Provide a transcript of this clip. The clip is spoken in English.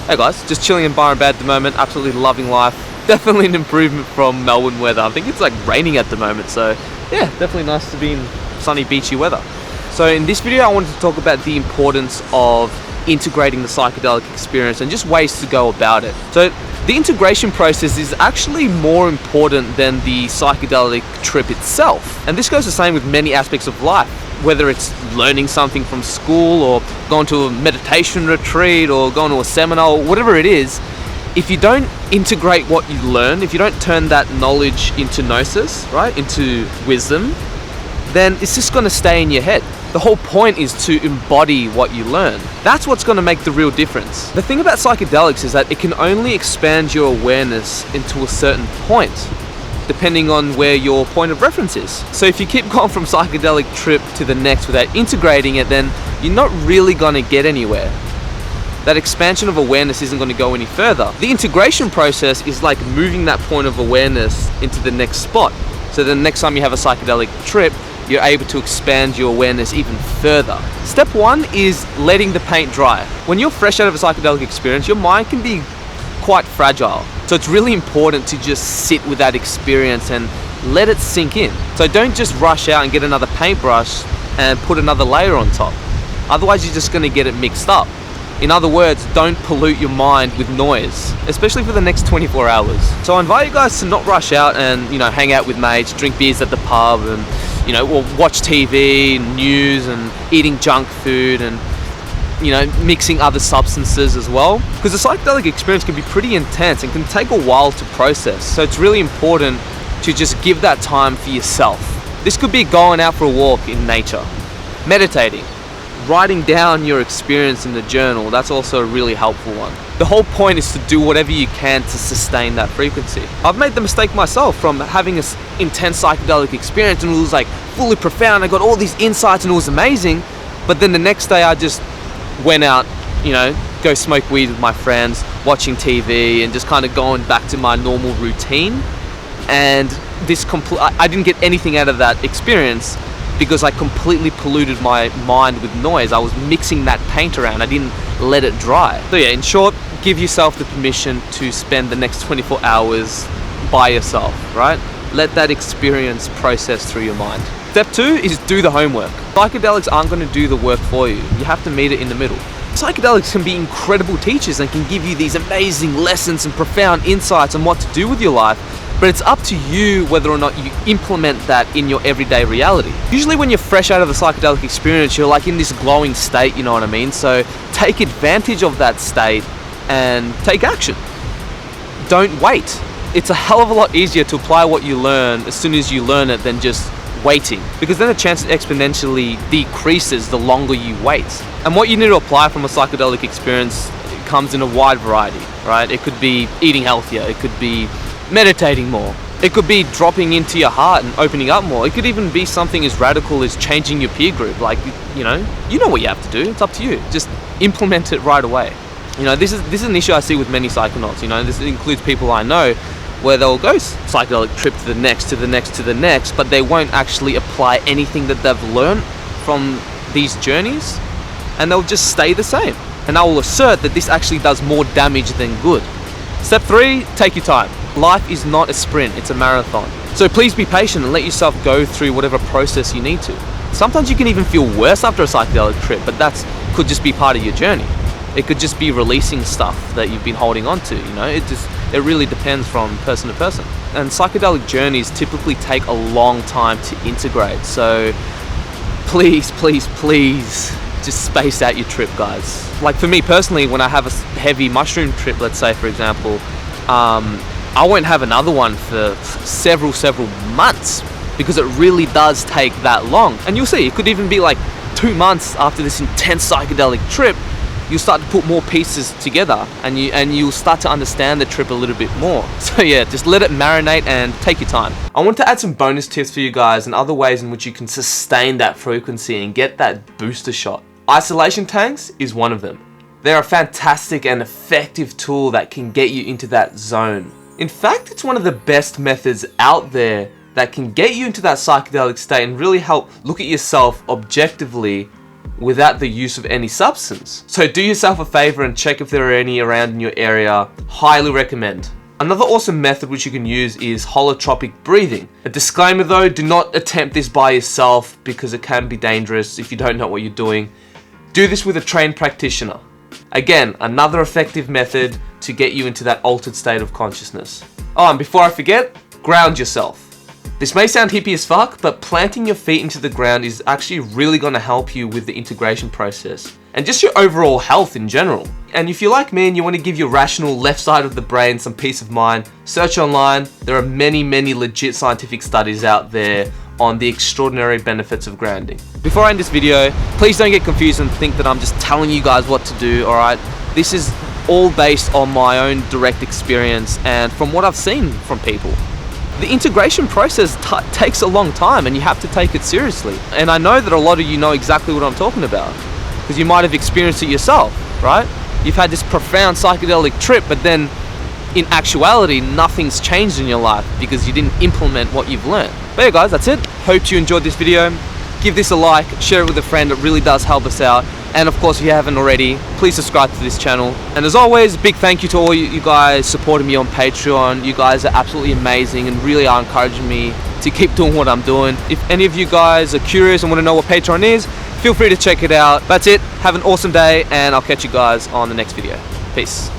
Hey guys, just chilling in Byron Bay at the moment, absolutely loving life. Definitely an improvement from Melbourne weather. I think it's like raining at the moment, so yeah, definitely nice to be in sunny, beachy weather. So in this video, I wanted to talk about the importance of integrating the psychedelic experience and just ways to go about it. So the integration process is actually more important than the psychedelic trip itself. And this goes the same with many aspects of life, whether it's learning something from school or going to a meditation retreat or going to a seminar or whatever it is. If you don't integrate what you learn, if you don't turn that knowledge into gnosis, right, into wisdom, then it's just going to stay in your head. The whole point is to embody what you learn. That's what's going to make the real difference. The thing about psychedelics is that it can only expand your awareness into a certain point, depending on where your point of reference is. So if you keep going from psychedelic trip to the next without integrating it, then you're not really going to get anywhere. That expansion of awareness isn't going to go any further. The integration process is like moving that point of awareness into the next spot. So the next time you have a psychedelic trip, you're able to expand your awareness even further. Step one is letting the paint dry. When you're fresh out of a psychedelic experience, your mind can be quite fragile. So it's really important to just sit with that experience and let it sink in. So don't just rush out and get another paintbrush and put another layer on top. Otherwise you're just gonna get it mixed up. In other words, don't pollute your mind with noise, especially for the next 24 hours. So I invite you guys to not rush out and, hang out with mates, drink beers at the pub and, or watch TV, news and eating junk food and, mixing other substances as well. Because the psychedelic experience can be pretty intense and can take a while to process. So it's really important to just give that time for yourself. This could be going out for a walk in nature, meditating, writing down your experience in the journal. That's also a really helpful one. The whole point is to do whatever you can to sustain that frequency. I've made the mistake myself from having an intense psychedelic experience and it was like fully profound. I got all these insights and it was amazing. But then the next day I just went out, go smoke weed with my friends, watching TV and just kind of going back to my normal routine. And I didn't get anything out of that experience because I completely polluted my mind with noise. I was mixing that paint around. I didn't let it dry. So yeah, in short, give yourself the permission to spend the next 24 hours by yourself, right? Let that experience process through your mind. Step two is do the homework. Psychedelics aren't going to do the work for you. You have to meet it in the middle. Psychedelics can be incredible teachers and can give you these amazing lessons and profound insights on what to do with your life. But it's up to you whether or not you implement that in your everyday reality. Usually when you're fresh out of a psychedelic experience, you're like in this glowing state, you know what I mean? So take advantage of that state and take action. Don't wait. It's a hell of a lot easier to apply what you learn as soon as you learn it than just waiting, because then the chance exponentially decreases the longer you wait. And what you need to apply from a psychedelic experience comes in a wide variety, right? It could be eating healthier, it could be meditating more, it could be dropping into your heart and opening up more. It could even be something as radical as changing your peer group. Like, you know what you have to do. It's up to you. Just implement it right away. This is an issue I see with many psychonauts. This includes people I know where they'll go psychedelic trip to the next, to the next, to the next, but they won't actually apply anything that they've learned from these journeys, and they'll just stay the same. And I will assert that this actually does more damage than good. Step 3, take your time. Life is not a sprint, it's a marathon. So please be patient and let yourself go through whatever process you need to. Sometimes you can even feel worse after a psychedelic trip, but that could just be part of your journey. It could just be releasing stuff that you've been holding on to, It really depends from person to person. And psychedelic journeys typically take a long time to integrate. So please, please, please, just space out your trip, guys. Like for me personally, when I have a heavy mushroom trip, let's say for example, I won't have another one for several months because it really does take that long. And you'll see, it could even be like 2 months after this intense psychedelic trip, you'll start to put more pieces together and you'll start to understand the trip a little bit more. So yeah, just let it marinate and take your time. I want to add some bonus tips for you guys and other ways in which you can sustain that frequency and get that booster shot. Isolation tanks is one of them. They're a fantastic and effective tool that can get you into that zone. In fact, it's one of the best methods out there that can get you into that psychedelic state and really help look at yourself objectively without the use of any substance. So do yourself a favor and check if there are any around in your area. Highly recommend. Another awesome method which you can use is holotropic breathing. A disclaimer though, do not attempt this by yourself because it can be dangerous if you don't know what you're doing. Do this with a trained practitioner. Again, another effective method to get you into that altered state of consciousness. Oh, and before I forget, ground yourself. This may sound hippie as fuck, but planting your feet into the ground is actually really going to help you with the integration process and just your overall health in general. And if you're like me and you want to give your rational left side of the brain some peace of mind, search online. There are many legit scientific studies out there on the extraordinary benefits of grounding. Before I end this video, please don't get confused and think that I'm just telling you guys what to do, alright? This is all based on my own direct experience and from what I've seen from people. The integration process takes a long time and you have to take it seriously. And I know that a lot of you know exactly what I'm talking about because you might have experienced it yourself, right? You've had this profound psychedelic trip, but then in actuality, nothing's changed in your life because you didn't implement what you've learned. But yeah guys, that's it. Hope you enjoyed this video. Give this a like, share it with a friend, it really does help us out. And of course, if you haven't already, please subscribe to this channel. And as always, big thank you to all you guys supporting me on Patreon. You guys are absolutely amazing and really are encouraging me to keep doing what I'm doing. If any of you guys are curious and want to know what Patreon is, feel free to check it out. That's it. Have an awesome day and I'll catch you guys on the next video. Peace.